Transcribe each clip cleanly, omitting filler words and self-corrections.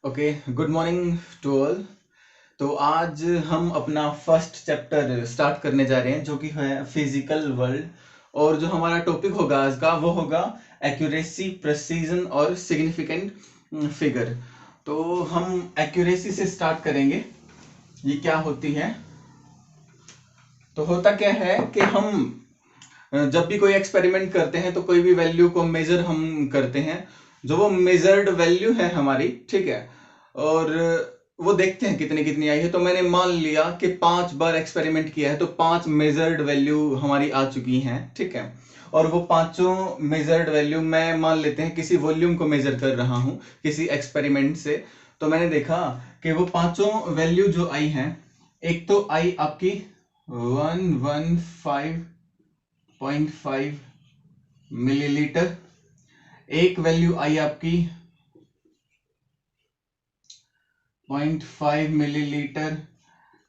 Okay, good morning to all. तो आज हम अपना फर्स्ट चैप्टर स्टार्ट करने जा रहे हैं जो कि है फिजिकल वर्ल्ड। और जो हमारा टॉपिक होगा आज का वो होगा एक्यूरेसी, प्रेसिजन और सिग्निफिकेंट फिगर। तो हम एक्यूरेसी से स्टार्ट करेंगे। ये क्या होती है? तो होता क्या है कि हम जब भी कोई एक्सपेरिमेंट करते हैं तो कोई भी वैल्यू को मेजर हम करते हैं। जो वो मेजर्ड वैल्यू है हमारी, ठीक है, और वो देखते हैं कितनी कितनी आई है। तो मैंने मान लिया कि 5 बार एक्सपेरिमेंट किया है तो 5 मेजर्ड वैल्यू हमारी आ चुकी हैं, ठीक है। और वो पांचों मेजर्ड वैल्यू मैं मान लेते हैं किसी वॉल्यूम को मेजर कर रहा हूं किसी एक्सपेरिमेंट से। तो मैंने देखा कि वो पांचों वैल्यू जो आई हैं, एक तो आई आपकी 115.5 मिलीलीटर, एक वैल्यू आई आपकी 0.5 मिलीलीटर,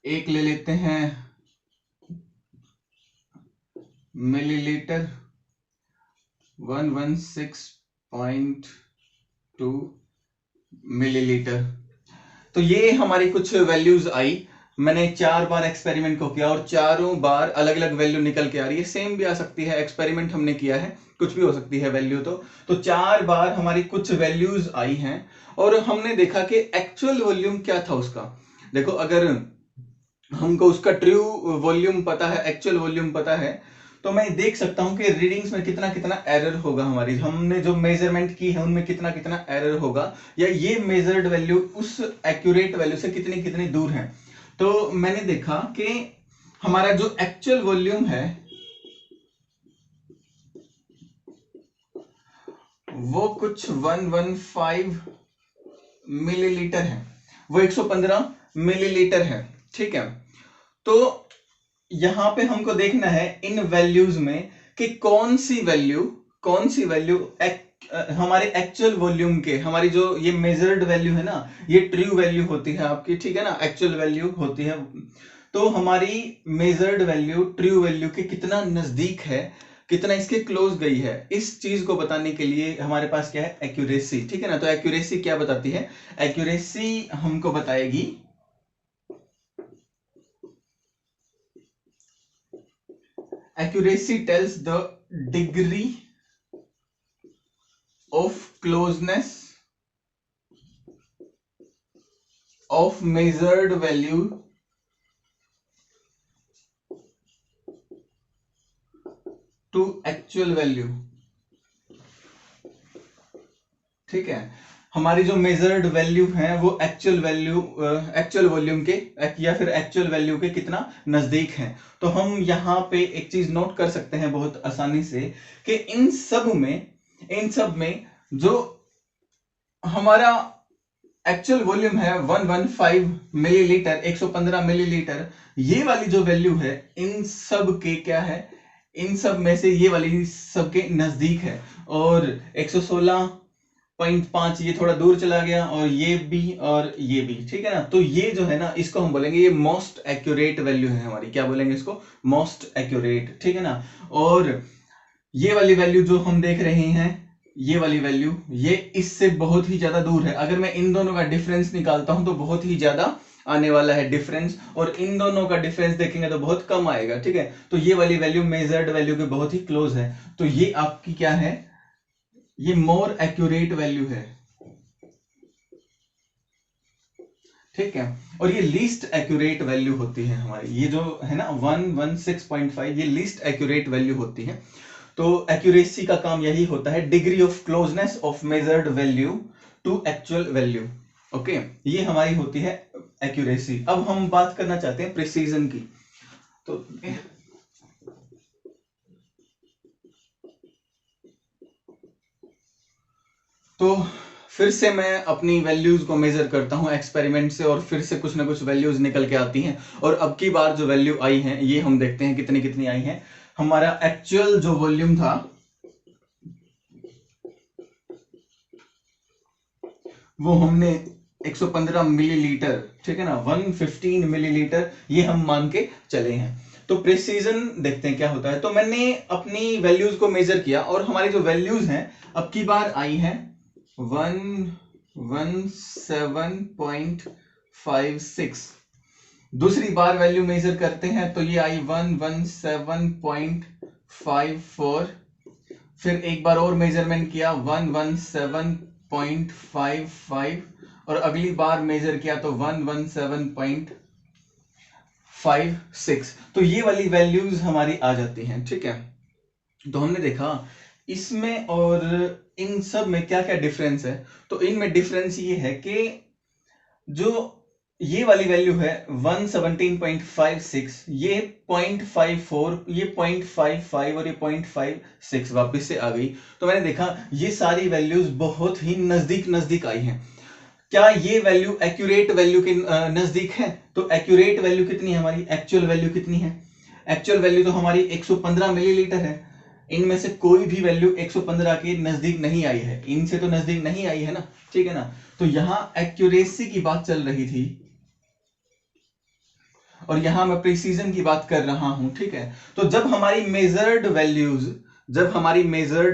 एक ले लेते हैं मिलीलीटर, 116.2 मिलीलीटर। तो ये हमारी कुछ वैल्यूज आई। मैंने 4 बार एक्सपेरिमेंट को किया और चारों बार अलग अलग वैल्यू निकल के आ रही है। सेम भी आ सकती है, एक्सपेरिमेंट हमने किया है, कुछ भी हो सकती है वैल्यू। तो 4 बार हमारी कुछ वैल्यूज आई हैं और हमने देखा कि एक्चुअल वॉल्यूम क्या था उसका। देखो, अगर हमको उसका ट्रू वॉल्यूम पता है, एक्चुअल वॉल्यूम पता है, तो मैं देख सकता हूं कि रीडिंग्स में कितना कितना एरर होगा, हमारी हमने जो मेजरमेंट की है उनमें कितना कितना एरर होगा, या ये मेजर्ड वैल्यू उस एक्यूरेट वैल्यू से कितनी कितनी दूर है। तो मैंने देखा कि हमारा जो एक्चुअल वॉल्यूम है वो कुछ 115 मिलीलीटर है, वो 115 मिलीलीटर है, ठीक है। तो यहां पे हमको देखना है इन वैल्यूज में कि कौन सी वैल्यू हमारे एक्चुअल वॉल्यूम के, हमारी जो ये मेजर्ड वैल्यू है ना, ये ट्रू वैल्यू होती है आपकी, ठीक है ना, एक्चुअल वैल्यू होती है। तो हमारी मेजर्ड वैल्यू ट्रू वैल्यू के कितना नजदीक है, कितना इसके क्लोज गई है, इस चीज को बताने के लिए हमारे पास क्या है, एक्यूरेसी, ठीक है ना। तो एक्यूरेसी क्या बताती है? एक्यूरेसी हमको बताएगी accuracy tells the degree of closeness of measured value to actual value, ठीक है। हमारी जो मेजर्ड वैल्यू है वो एक्चुअल वॉल्यूम के या फिर एक्चुअल वैल्यू के कितना नजदीक है। तो हम यहां पे एक चीज नोट कर सकते हैं बहुत आसानी से कि इन सब में जो हमारा एक्चुअल वॉल्यूम है 115 मिलीलीटर, 115 मिलीलीटर, ये वाली जो वैल्यू है इन सब के क्या है, इन सब में से ये वाली सबके नजदीक है। और 116.5 ये थोड़ा दूर चला गया, और ये भी, ठीक है ना। तो ये जो है ना, इसको हम बोलेंगे ये मोस्ट एक्यूरेट वैल्यू है हमारी। क्या बोलेंगे इसको? मोस्ट एक्यूरेट, ठीक है ना। और ये वाली वैल्यू जो हम देख रहे हैं, ये वाली वैल्यू, ये इससे बहुत ही ज्यादा दूर है। अगर मैं इन दोनों का डिफरेंस निकालता हूं तो बहुत ही ज्यादा आने वाला है डिफरेंस, और इन दोनों का डिफरेंस देखेंगे तो बहुत कम आएगा, ठीक है। तो ये वाली वैल्यू मेजर्ड वैल्यू के बहुत ही क्लोज है। तो ये आपकी क्या है? ये मोर एक्यूरेट वैल्यू है, ठीक है। और ये लीस्ट एक्यूरेट वैल्यू होती है हमारी, ये जो है ना 116.5, ये लीस्ट एक्यूरेट वैल्यू होती है। तो एक्यूरेसी का काम यही होता है, degree of closeness of measured value to actual value. Okay, ये हमारी होती है एक्यूरेसी। अब हम बात करना चाहते हैं प्रिसीजन की। तो फिर से मैं अपनी वैल्यूज को मेजर करता हूं एक्सपेरिमेंट से, और फिर से कुछ ना कुछ वैल्यूज निकल के आती हैं। और अब की बार जो वैल्यू आई है ये हम देखते हैं कितनी कितनी आई है। हमारा एक्चुअल जो वॉल्यूम था वो हमने 115 मिलीलीटर, ठीक है ना, 115 मिलीलीटर ये हम मान के चले हैं। तो प्रिसीजन देखते हैं क्या होता है। तो मैंने अपनी वैल्यूज को मेजर किया और हमारी जो वैल्यूज हैं अब की बार आई है 17.56। दूसरी बार वैल्यू मेजर करते हैं तो ये आई 117.54। फिर एक बार और मेजरमेंट किया 117.55 और अगली बार मेजर किया तो 117.56। तो ये वाली वैल्यूज हमारी आ जाती हैं, ठीक है। तो हमने देखा इसमें और इन सब में क्या क्या डिफरेंस है। तो इनमें डिफरेंस ये है कि जो ये वाली वैल्यू है 117.56, ये 0.54, ये 0.55 और ये 0.56 वापस से आ गई। तो मैंने देखा ये सारी वैल्यूज बहुत ही नजदीक नजदीक आई हैं। क्या ये वैल्यू एक्यूरेट वैल्यू के नजदीक है? तो एक्यूरेट वैल्यू कितनी है हमारी, एक्चुअल वैल्यू कितनी है? एक्चुअल वैल्यू तो हमारी 115 मिलीलीटर है। इनमें से कोई भी वैल्यू 115 के नजदीक नहीं आई है, इनसे तो नजदीक नहीं आई है ना, ठीक है ना। तो यहां एक्यूरेसी की बात चल रही थी और यहां मैं प्रिसीजन की बात कर रहा हूं, ठीक है। तो जब हमारी मेजर्ड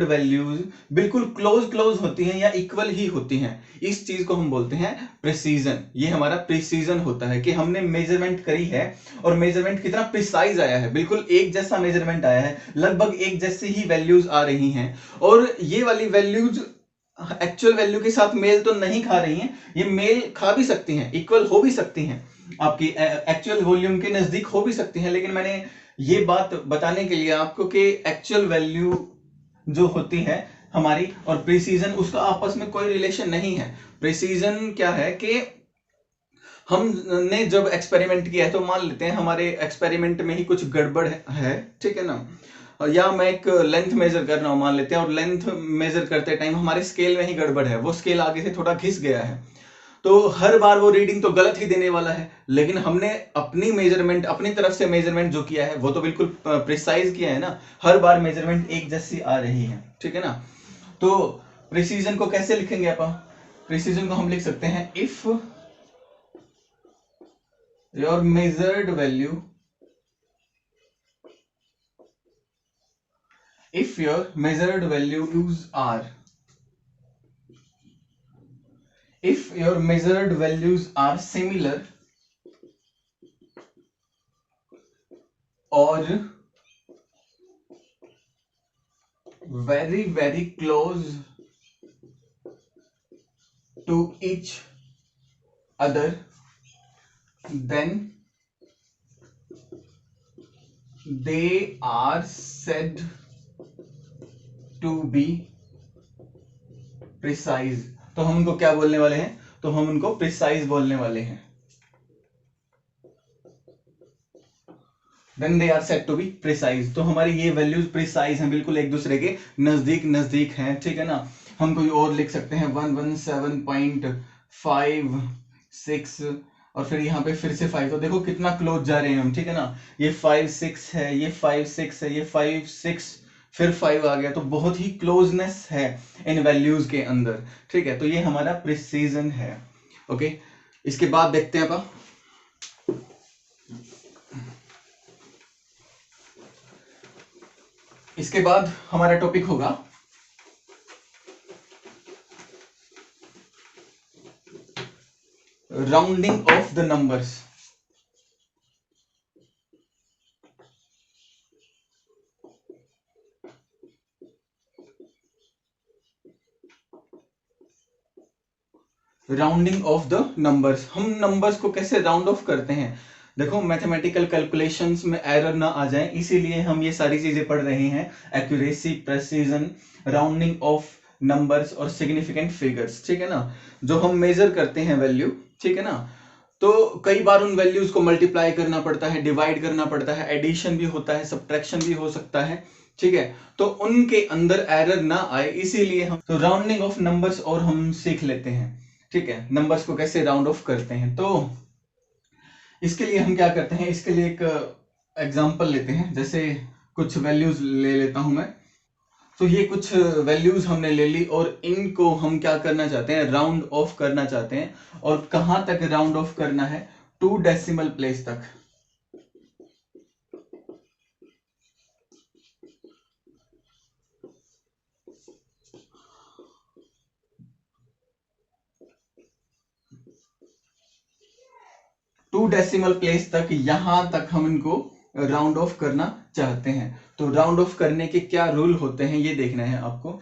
वैल्यूज बिल्कुल क्लोज क्लोज होती हैं या इक्वल ही होती हैं, इस चीज को हम बोलते हैं प्रिसीजन। ये हमारा प्रिसीजन होता है कि हमने मेजरमेंट करी है और मेजरमेंट कितना प्रिसाइज आया है, बिल्कुल एक जैसा मेजरमेंट आया है, लगभग एक जैसी ही वैल्यूज आ रही हैं। और ये वाली वैल्यूज एक्चुअल वैल्यू के साथ मेल तो नहीं खा रही हैं, ये मेल खा भी सकती हैं, इक्वल हो भी सकती हैं, आपकी एक्चुअल वॉल्यूम के नजदीक हो भी सकती हैं। लेकिन मैंने ये बात बताने के लिए आपको कि एक्चुअल वैल्यू जो होती है हमारी और प्रिसीजन, उसका आपस में कोई रिलेशन नहीं है। प्रिसीजन क्या है कि हमने जब एक्सपेरिमेंट किया है तो मान लेते हैं हमारे एक्सपेरिमेंट में ही कुछ गड़बड़ है, ठीक है ना। या मैं एक लेंथ मेजर कर रहा हूं मान लेते हैं, और लेंथ मेजर करते टाइम हमारे स्केल में ही गड़बड़ है, वो स्केल आगे से थोड़ा घिस गया है, तो हर बार वो रीडिंग तो गलत ही देने वाला है। लेकिन हमने अपनी मेजरमेंट, अपनी तरफ से मेजरमेंट जो किया है वो तो बिल्कुल प्रिसाइज किया है ना, हर बार मेजरमेंट एक जैसी आ रही है, ठीक है ना। तो प्रिसीजन को कैसे लिखेंगे आप? प्रिसीजन को हम लिख सकते हैं if your measured value, if your measured values are, if your measured values are similar or very very close to each other, then they are said to be precise। तो हम उनको क्या बोलने वाले हैं? तो हम उनको प्रिसाइज बोलने वाले हैं। Then they are said to be precise। तो हमारी ये वैल्यूज प्रिसाइज हैं, बिल्कुल एक दूसरे के नजदीक नजदीक हैं, ठीक है ना। हम कोई और लिख सकते हैं 117.56 और फिर यहाँ पे फिर से 5, तो देखो कितना क्लोज जा रहे हैं हम, ठीक है ना। ये 5-6 है, ये 5-6 है, ये 5-6 फिर 5 आ गया, तो बहुत ही क्लोजनेस है इन वैल्यूज के अंदर, ठीक है। तो ये हमारा प्रिसीजन है, ओके। इसके बाद देखते हैं आप, इसके बाद हमारा टॉपिक होगा rounding off the numbers. Rounding off the numbers, हम नंबर्स को कैसे राउंड ऑफ करते हैं। देखो मैथमेटिकल कैलकुलेशंस में एरर ना आ जाए, इसीलिए हम ये सारी चीजें पढ़ रहे हैं, accuracy, precision, rounding off numbers और सिग्निफिकेंट फिगर्स, ठीक है ना। जो हम मेजर करते हैं वैल्यू, ठीक है ना, तो कई बार उन वैल्यूज को मल्टीप्लाई करना पड़ता है, डिवाइड करना पड़ता है, एडिशन भी होता है, सब्ट्रैक्शन भी हो सकता है, ठीक है। तो उनके अंदर एरर ना आए इसीलिए हम तो राउंडिंग ऑफ नंबर्स और हम सीख लेते हैं, ठीक है, नंबर्स को कैसे राउंड ऑफ करते हैं। तो इसके लिए हम क्या करते हैं, इसके लिए एक एग्जांपल लेते हैं, जैसे कुछ वैल्यूज ले लेता हूं मैं। तो ये कुछ वैल्यूज हमने ले ली और इनको हम क्या करना चाहते हैं, राउंड ऑफ करना चाहते हैं। और कहां तक राउंड ऑफ करना है? 2 डेसिमल प्लेस तक। 2 डेसिमल प्लेस तक, यहां तक हम इनको राउंड ऑफ करना चाहते हैं। तो राउंड ऑफ करने के क्या रूल होते हैं ये देखना है आपको।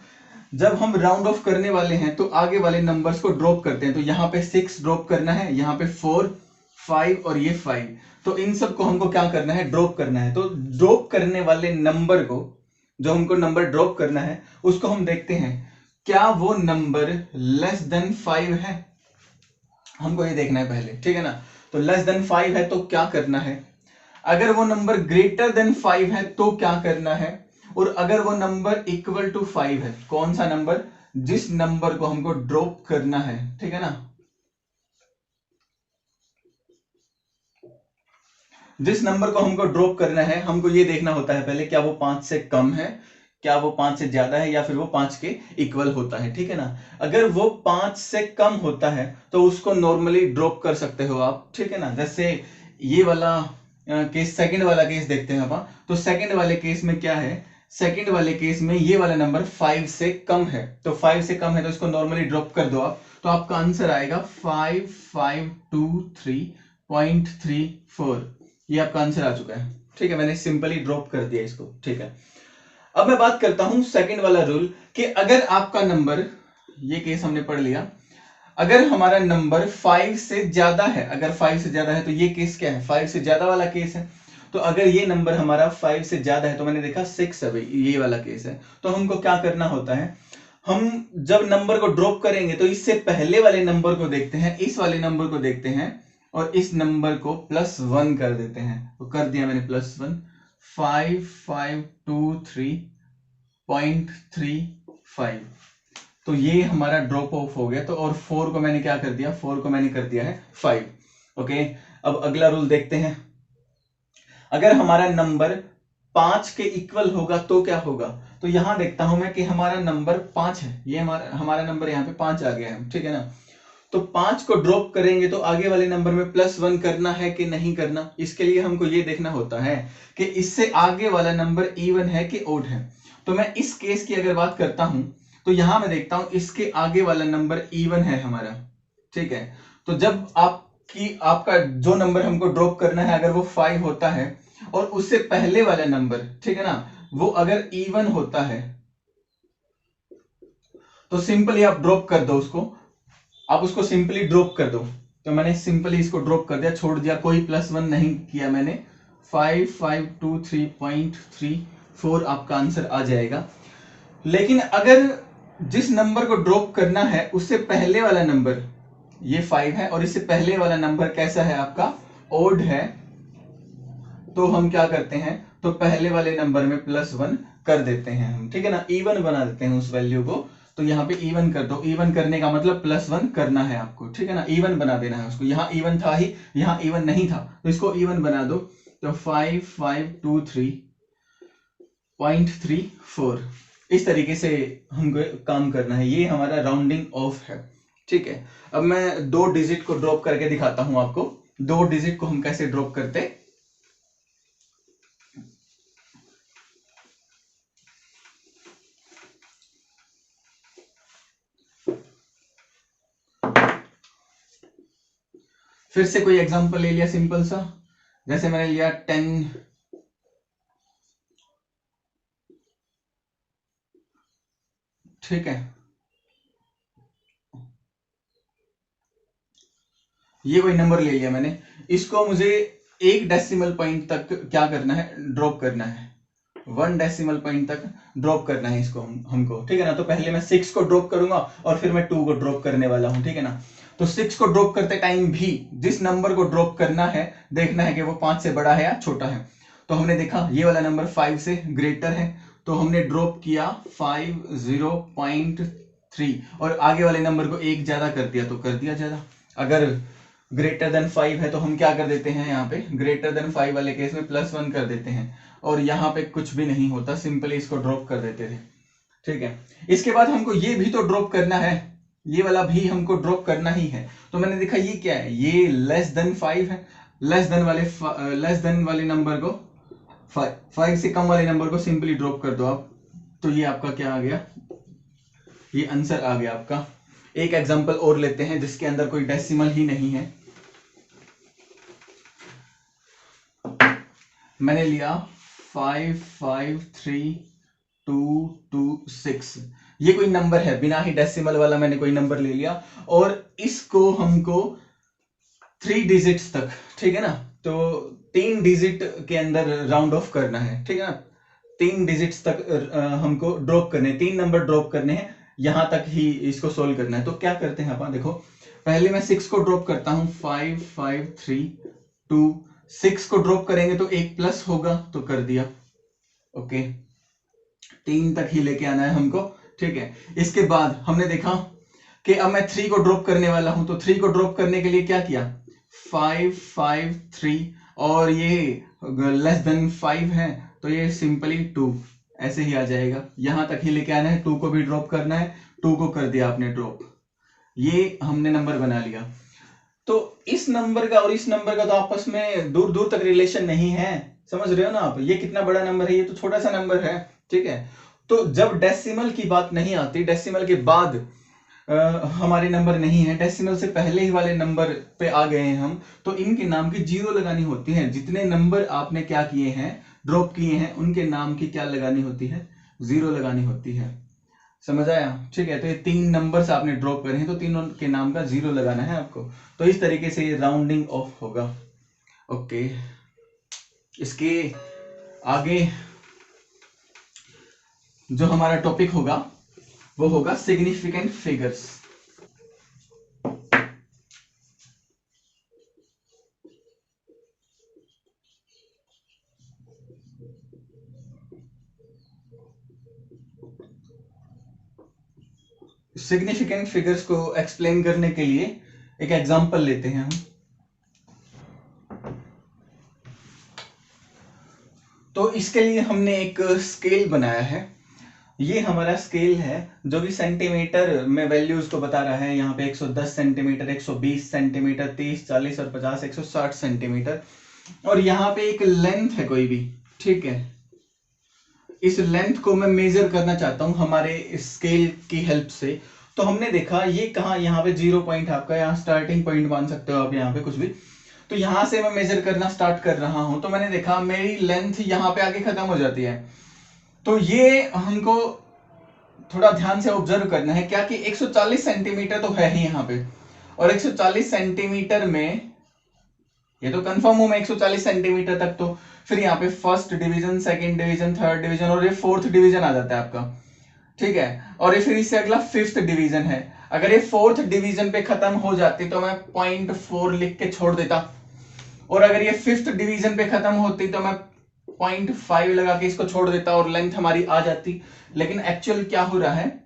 जब हम राउंड ऑफ करने वाले हैं तो आगे वाले नंबर्स को ड्रॉप करते हैं। तो यहाँ पे 6 ड्रॉप करना है, यहाँ पे 4, 5 और ये 5। तो इन सब को हमको क्या करना है, ड्रॉप करना है। तो ड्रॉप करने वाले नंबर को, जो हमको नंबर ड्रॉप करना है, उसको हम देखते हैं क्या वो नंबर लेस देन 5 है। हमको ये देखना है पहले, ठीक है ना। तो लेस देन 5 है तो क्या करना है, अगर वो नंबर ग्रेटर देन 5 है तो क्या करना है, और अगर वो नंबर इक्वल टू 5 है, कौन सा नंबर, जिस नंबर को हमको ड्रॉप करना है, ठीक है ना, जिस नंबर को हमको ड्रॉप करना है, हमको ये देखना होता है पहले क्या वो 5 से कम है, क्या वो 5 से ज्यादा है, या फिर वो 5 के इक्वल होता है, ठीक है ना। अगर वो 5 से कम होता है तो उसको नॉर्मली ड्रॉप कर सकते हो आप, ठीक है ना। जैसे ये वाला केस, सेकंड वाला केस देखते हैं अपन। तो सेकंड वाले केस में क्या है, सेकंड वाले केस में ये वाला नंबर 5 से कम है। तो 5 से कम है तो इसको नॉर्मली ड्रॉप कर दो आप, तो आपका आंसर आएगा 5523.34। ये आपका आंसर आ चुका है, ठीक है। मैंने सिंपली ड्रॉप कर दिया इसको, ठीक है। अब मैं बात करता हूं सेकंड वाला रूल कि अगर आपका नंबर, ये केस हमने पढ़ लिया, अगर हमारा नंबर 5 से ज्यादा है, अगर 5 से ज्यादा है तो ये केस क्या है, 5 से ज्यादा वाला केस है। तो अगर ये नंबर हमारा 5 से ज्यादा है, तो मैंने देखा 6 है भाई, ये वाला केस है। तो हमको क्या करना होता है, हम जब नंबर को ड्रॉप करेंगे तो इससे पहले वाले नंबर को देखते हैं, इस वाले नंबर को देखते हैं, और इस नंबर को +1 कर देते हैं। तो कर दिया मैंने +1, 5523.35। तो ये हमारा ड्रॉप ऑफ हो गया। तो और 4 को मैंने क्या कर दिया, 4 को मैंने कर दिया है 5। ओके, अब अगला रूल देखते हैं। अगर हमारा नंबर 5 के इक्वल होगा तो क्या होगा। तो यहां देखता हूं मैं कि हमारा नंबर 5 है, ये हमारा नंबर यहाँ पे 5 आ गया है, ठीक है ना। तो 5 को ड्रॉप करेंगे तो आगे वाले नंबर में +1 करना है कि नहीं करना, इसके लिए हमको ये देखना होता है कि इससे आगे वाला नंबर इवन है कि ओड है। तो मैं इस केस की अगर बात करता हूं तो यहां मैं देखता हूं इसके आगे वाला नंबर इवन है हमारा, ठीक है। तो जब आपका जो नंबर हमको ड्रॉप करना है, अगर वो 5 होता है और उससे पहले वाला नंबर, ठीक है ना, वो अगर इवन होता है, तो सिंपली आप ड्रॉप कर दो उसको, आप उसको सिंपली ड्रॉप कर दो। तो मैंने सिंपली इसको ड्रॉप कर दिया, छोड़ दिया, कोई +1 नहीं किया मैंने। 5523.34 आपका आंसर आ जाएगा। लेकिन अगर जिस नंबर को ड्रॉप करना है उससे पहले वाला नंबर ये 5 है और इससे पहले वाला नंबर कैसा है आपका, ओड है, तो हम क्या करते हैं, तो पहले वाले नंबर में +1 कर देते हैं हम, ठीक है ना, इवन बना देते हैं उस वैल्यू को। तो यहाँ पे इवन कर दो, इवन करने का मतलब +1 करना है आपको, ठीक है ना, इवन बना देना है उसको। यहाँ इवन था ही, यहाँ इवन नहीं था, तो इसको इवन बना दो। तो 5523.34 इस तरीके से हमको काम करना है। ये हमारा राउंडिंग ऑफ है, ठीक है। अब मैं 2 डिजिट को ड्रॉप करके दिखाता हूं आपको, 2 डिजिट को हम कैसे ड्रॉप करते। फिर से कोई एग्जांपल ले लिया सिंपल सा, जैसे मैंने लिया 10, ठीक है। ये कोई नंबर ले लिया मैंने, इसको मुझे 1 डेसिमल पॉइंट तक क्या करना है, ड्रॉप करना है। 1 डेसिमल पॉइंट तक ड्रॉप करना है इसको हमको, ठीक है ना। तो पहले मैं 6 को ड्रॉप करूंगा और फिर मैं 2 को ड्रॉप करने वाला हूं, ठीक है ना। तो 6 को ड्रॉप करते टाइम भी जिस नंबर को ड्रॉप करना है, देखना है कि वो 5 से बड़ा है या छोटा है। तो हमने देखा ये वाला नंबर 5 से ग्रेटर है, तो हमने ड्रॉप किया 50.3, और आगे वाले नंबर को 1 ज्यादा कर दिया तो कर दिया ज्यादा। अगर ग्रेटर देन 5 है तो हम क्या कर देते हैं, यहाँ पे ग्रेटर देन 5 वाले केस में +1 कर देते हैं, और यहाँ पे कुछ भी नहीं होता, सिंपली इसको ड्रॉप कर देते थे, ठीक है। इसके बाद हमको ये भी तो ड्रॉप करना है, ये वाला भी हमको ड्रॉप करना ही है। तो मैंने देखा ये क्या है, ये लेस देन 5 है, लेस देन वाले नंबर को 5 से कम वाले नंबर को सिंपली ड्रॉप कर दो आप। तो ये आपका क्या आ गया, ये आंसर आ गया आपका। एक एग्जांपल और लेते हैं जिसके अंदर कोई डेसिमल ही नहीं है। मैंने लिया 553226, ये कोई नंबर है, बिना ही डेसिमल वाला मैंने कोई नंबर ले लिया, और इसको हमको 3 डिजिट्स तक, ठीक है ना, तो 3 डिजिट के अंदर राउंड ऑफ करना है, ठीक है ना, 3 डिजिट्स तक हमको ड्रॉप करने, 3 नंबर ड्रॉप करने हैं, यहां तक ही इसको सोल्व करना है। तो क्या करते हैं अपन, देखो पहले मैं 6 को ड्रॉप करता हूं, 5532, 6 को ड्रॉप करेंगे तो एक प्लस होगा, तो कर दिया, ओके, 3 तक ही लेके आना है हमको, ठीक है। इसके बाद हमने देखा कि अब मैं 3 को ड्रॉप करने वाला हूं, तो 3 को ड्रॉप करने के लिए क्या किया, 553, और ये लेस देन 5 है, तो ये सिंपली 2 ऐसे ही आ जाएगा, यहां तक ही लेके आना है, 2 को भी ड्रॉप करना है, 2 को कर दिया आपने ड्रॉप, ये हमने नंबर बना लिया। तो इस नंबर का और इस नंबर का तो आपस में दूर दूर तक रिलेशन नहीं है, समझ रहे हो ना आप, ये कितना बड़ा नंबर है, ये तो छोटा सा नंबर है, ठीक है। तो जब डेसिमल की बात नहीं आती, डेसिमल के बाद हमारे नंबर नहीं है, डेसिमल से पहले ही वाले नंबर पे आ गए हैं हम, तो इनके नाम की जीरो लगानी होती है, जितने नंबर आपने क्या किए हैं, ड्रॉप किए हैं, उनके नाम की क्या लगानी होती है, जीरो लगानी होती है, समझ आया, ठीक है। तो ये 3 नंबर्स आपने ड्रॉप करे हैं, तो तीनों के नाम का जीरो लगाना है आपको, तो इस तरीके से ये राउंडिंग ऑफ होगा, ओके। इसके आगे जो हमारा टॉपिक होगा वो होगा सिग्निफिकेंट फिगर्स। सिग्निफिकेंट फिगर्स को एक्सप्लेन करने के लिए एक एग्जांपल लेते हैं हम। तो इसके लिए हमने एक स्केल बनाया है, ये हमारा स्केल है जो कि सेंटीमीटर में वैल्यूज को बता रहा है, यहाँ पे 110 सेंटीमीटर, 120 सेंटीमीटर, 30, 40 और 50, 160 सेंटीमीटर, और यहाँ पे एक लेंथ है कोई भी, ठीक है। इस लेंथ को मैं मेजर करना चाहता हूं हमारे स्केल की हेल्प से। तो हमने देखा ये कहा, यहाँ पे 0 पॉइंट आपका, यहाँ स्टार्टिंग पॉइंट मान सकते हो आप, यहाँ पे कुछ भी, तो यहां से मैं मेजर करना स्टार्ट कर रहा हूं, तो मैंने देखा मेरी लेंथ यहाँ पे आगे खत्म हो जाती है। तो ये हमको थोड़ा ध्यान से ऑब्जर्व करना है, क्या कि 140 सेंटीमीटर तो है ही यहाँ पे, और 140 सेंटीमीटर में ये तो कंफर्म हूं मैं 140 सेंटीमीटर तक, तो फिर यहाँ पे first division, second division, third division, और ये फोर्थ डिवीजन आ जाता है आपका, ठीक है। और ये फिर इससे अगला फिफ्थ डिवीजन है, अगर ये फोर्थ डिवीजन पे खत्म हो जाती तो मैं 0.4 लिख के छोड़ देता, और अगर ये फिफ्थ डिवीजन पे खत्म होती तो मैं 0.5 लगा के इसको छोड़ देता और लेंथ हमारी आ जाती। लेकिन एक्चुअल क्या हो रहा है,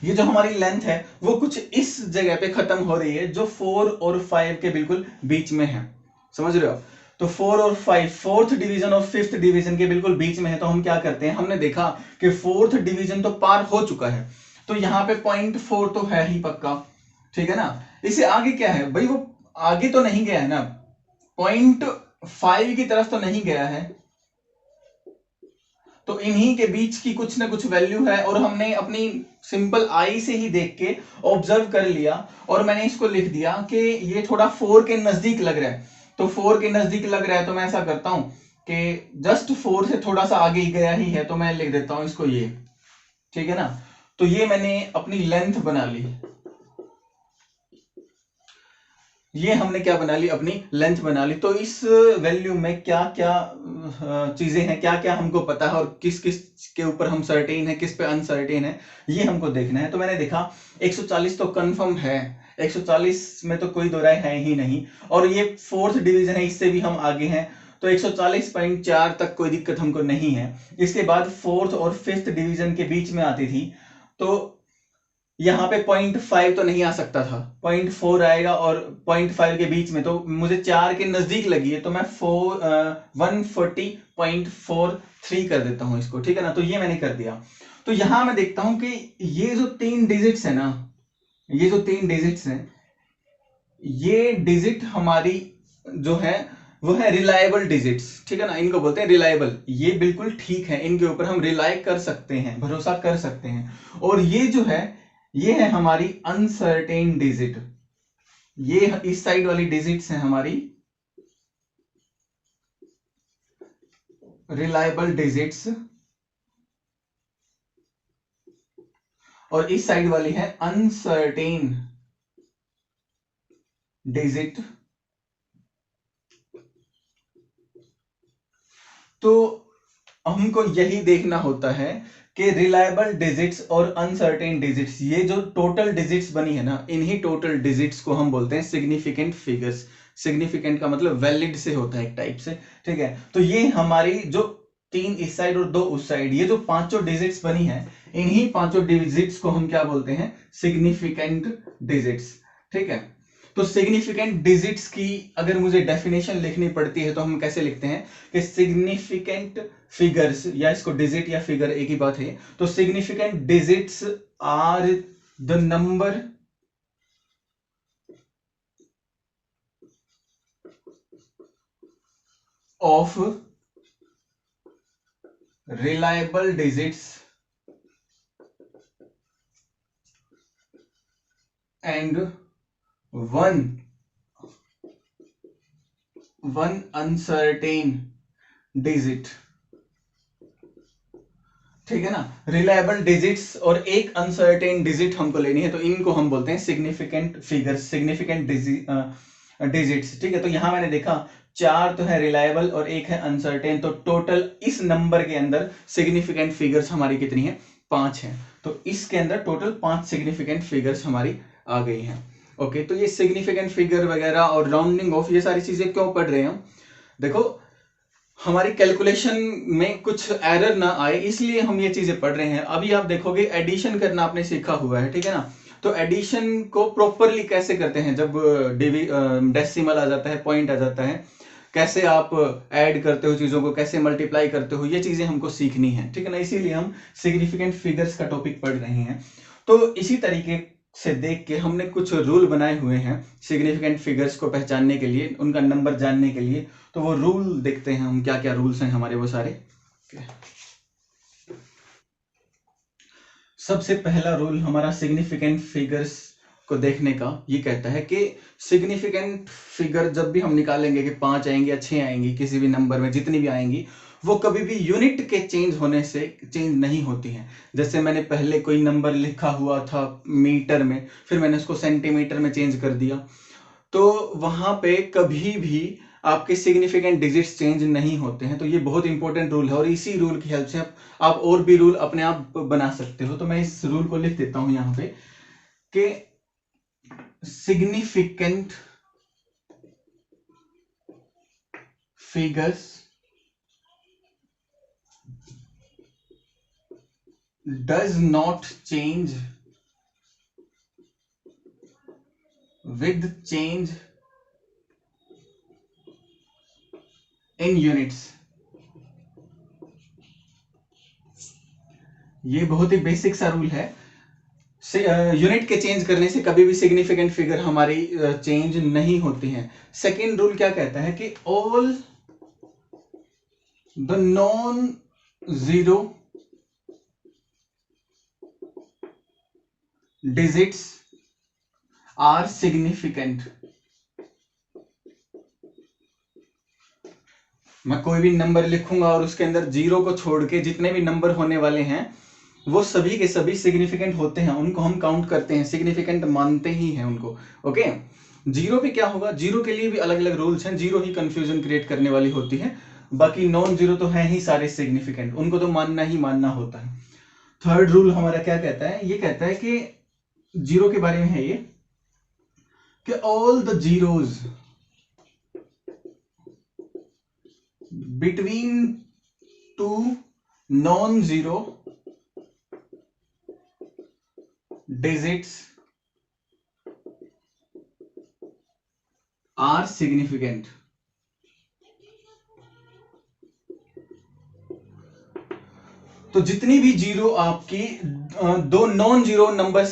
ये जो हमारी लेंथ है वो कुछ इस जगह पे खत्म हो रही है जो 4 और 5 के बिल्कुल बीच में है, समझ रहे हो। तो 4 और 5 फोर्थ डिवीजन और फिफ्थ डिवीजन के बिल्कुल बीच में है, तो हम क्या करते हैं, हमने देखा कि फोर्थ डिवीजन तो पार हो चुका है, तो यहाँ पे 0.4 तो है ही पक्का, ठीक है ना। इससे आगे क्या है भाई, वो आगे तो नहीं गया है ना, 0.5 की तरफ तो नहीं गया है, तो इन्हीं के बीच की कुछ ना कुछ वैल्यू है, और हमने अपनी सिंपल आई से ही देख के ऑब्जर्व कर लिया, और मैंने इसको लिख दिया कि ये थोड़ा 4 के नजदीक लग रहा है, तो 4 के नजदीक लग रहा है, तो मैं ऐसा करता हूं कि जस्ट 4 से थोड़ा सा आगे ही गया ही है, तो मैं लिख देता हूं इसको ये, ठीक है ना। तो ये मैंने अपनी लेंथ बना ली, ये हमने क्या बना ली, अपनी लेंथ बना ली। तो इस वैल्यू में क्या क्या चीजें हैं, क्या क्या हमको पता है, और किस किस के ऊपर हम सर्टेन है, किस पे अनसर्टेन है, ये हमको देखना है। तो मैंने देखा 140 तो कंफर्म है, 140 में तो कोई दो राय है ही नहीं, और ये फोर्थ डिवीजन है, इससे भी हम आगे हैं, तो 140.4 तक कोई दिक्कत हमको नहीं है। इसके बाद फोर्थ और फिफ्थ डिवीजन के बीच में आती थी, तो यहाँ पे 0.5 तो नहीं आ सकता था, 0.4 आएगा, और 0.5 के बीच में, तो मुझे 4 के नजदीक लगी है, तो मैं 140.43 कर देता हूं इसको, ठीक है ना। तो ये मैंने कर दिया। तो यहां मैं देखता हूं कि ये जो 3 डिजिट्स है ना, ये जो 3 डिजिट्स हैं, ये डिजिट हमारी जो है वो है रिलायबल डिजिट्स, ठीक है ना, इनको बोलते हैं रिलायबल, ये बिल्कुल ठीक है, इनके ऊपर हम रिलाय कर सकते हैं, भरोसा कर सकते हैं। और ये जो है, ये है हमारी अनसर्टेन डिजिट, ये इस साइड वाली डिजिट्स है हमारी रिलायबल डिजिट्स और इस साइड वाली है अनसर्टेन डिजिट। तो हमको यही देखना होता है कि रिलायबल डिजिट्स और अनसर्टेन डिजिट्स, ये जो टोटल डिजिट्स बनी है ना, इन्हीं टोटल डिजिट्स को हम बोलते हैं सिग्निफिकेंट फिगर्स। सिग्निफिकेंट का मतलब वैलिड से होता है एक टाइप से, ठीक है। तो ये हमारी जो 3 इस साइड और 2 उस साइड, ये जो पांचों डिजिट्स बनी है, इन्हीं पांचों डिजिट्स को हम क्या बोलते हैं, सिग्निफिकेंट डिजिट्स, ठीक है। तो सिग्निफिकेंट डिजिट्स की अगर मुझे डेफिनेशन लिखनी पड़ती है तो हम कैसे लिखते हैं कि सिग्निफिकेंट फिगर्स, या इसको डिजिट या फिगर एक ही बात है, तो significant digits are the number of reliable digits and one uncertain digit, ठीक है ना। रिलायबल डिजिट्स और एक अनसर्टेन डिजिट हमको लेनी है, तो इनको हम बोलते हैं सिग्निफिकेंट फिगर्स, सिग्निफिकेंट डिजिट्स, ठीक है। तो यहां मैंने देखा 4 तो है रिलायबल और एक है अनसर्टेन, तो टोटल इस नंबर के अंदर सिग्निफिकेंट फिगर्स हमारी कितनी है, 5 है। तो इसके अंदर टोटल 5 सिग्निफिकेंट फिगर्स हमारी आ गई हैं। ओके, तो ये सिग्निफिकेंट फिगर वगैरह और राउंडिंग ऑफ, ये सारी चीजें क्यों पढ़ रहे हैं हम, देखो हमारी कैलकुलेशन में कुछ एरर ना आए इसलिए हम ये चीजें पढ़ रहे हैं। अभी आप देखोगे एडिशन करना आपने सीखा हुआ है, ठीक है ना। तो एडिशन को प्रॉपरली कैसे करते हैं, जब डेसिमल आ जाता है, पॉइंट आ जाता है, कैसे आप ऐड करते हो चीजों को, कैसे मल्टीप्लाई करते हो, ये चीजें हमको सीखनी है, ठीक है ना। इसीलिए हम सिग्निफिकेंट फिगर्स का टॉपिक पढ़ रहे हैं। तो इसी तरीके से देख के हमने कुछ रूल बनाए हुए हैं सिग्निफिकेंट फिगर्स को पहचानने के लिए, उनका नंबर जानने के लिए। तो वो रूल देखते हैं हम, क्या क्या रूल्स हैं हमारे वो सारे। सबसे पहला रूल हमारा सिग्निफिकेंट फिगर्स को देखने का ये कहता है कि सिग्निफिकेंट फिगर जब भी हम निकालेंगे कि 5 आएंगी या 6 आएंगी, किसी भी नंबर में जितनी भी आएंगी, वो कभी भी यूनिट के चेंज होने से चेंज नहीं होती हैं। जैसे मैंने पहले कोई नंबर लिखा हुआ था मीटर में, फिर मैंने उसको सेंटीमीटर में चेंज कर दिया, तो वहां पे कभी भी आपके सिग्निफिकेंट डिजिट्स चेंज नहीं होते हैं। तो ये बहुत इंपॉर्टेंट रूल है और इसी रूल की हेल्प से आप और भी रूल अपने आप बना सकते हो। तो मैं इस रूल को लिख देता हूं यहां पे कि significant figures does not change with change in units। ये बहुत ही बेसिक सा रूल है। यूनिट के चेंज करने से कभी भी सिग्निफिकेंट फिगर हमारी चेंज नहीं होती हैं। सेकेंड रूल क्या कहता है कि all the non zero digits are significant. मैं कोई भी नंबर लिखूंगा और उसके अंदर जीरो को छोड़ के जितने भी नंबर होने वाले हैं वो सभी के सभी सिग्निफिकेंट होते हैं, उनको हम काउंट करते हैं, सिग्निफिकेंट मानते ही हैं उनको। ओके, जीरो पे क्या होगा, जीरो के लिए भी अलग अलग रूल्स हैं, जीरो ही कंफ्यूजन क्रिएट करने वाली होती है, बाकी नॉन जीरो तो है ही सारे सिग्निफिकेंट, उनको तो मानना ही मानना होता है। थर्ड रूल हमारा क्या कहता है, ये कहता है कि जीरो के बारे में है ये कि all the zeros between two non zero digits are significant. तो जितनी भी जीरो आपकी दो नॉन जीरो नंबर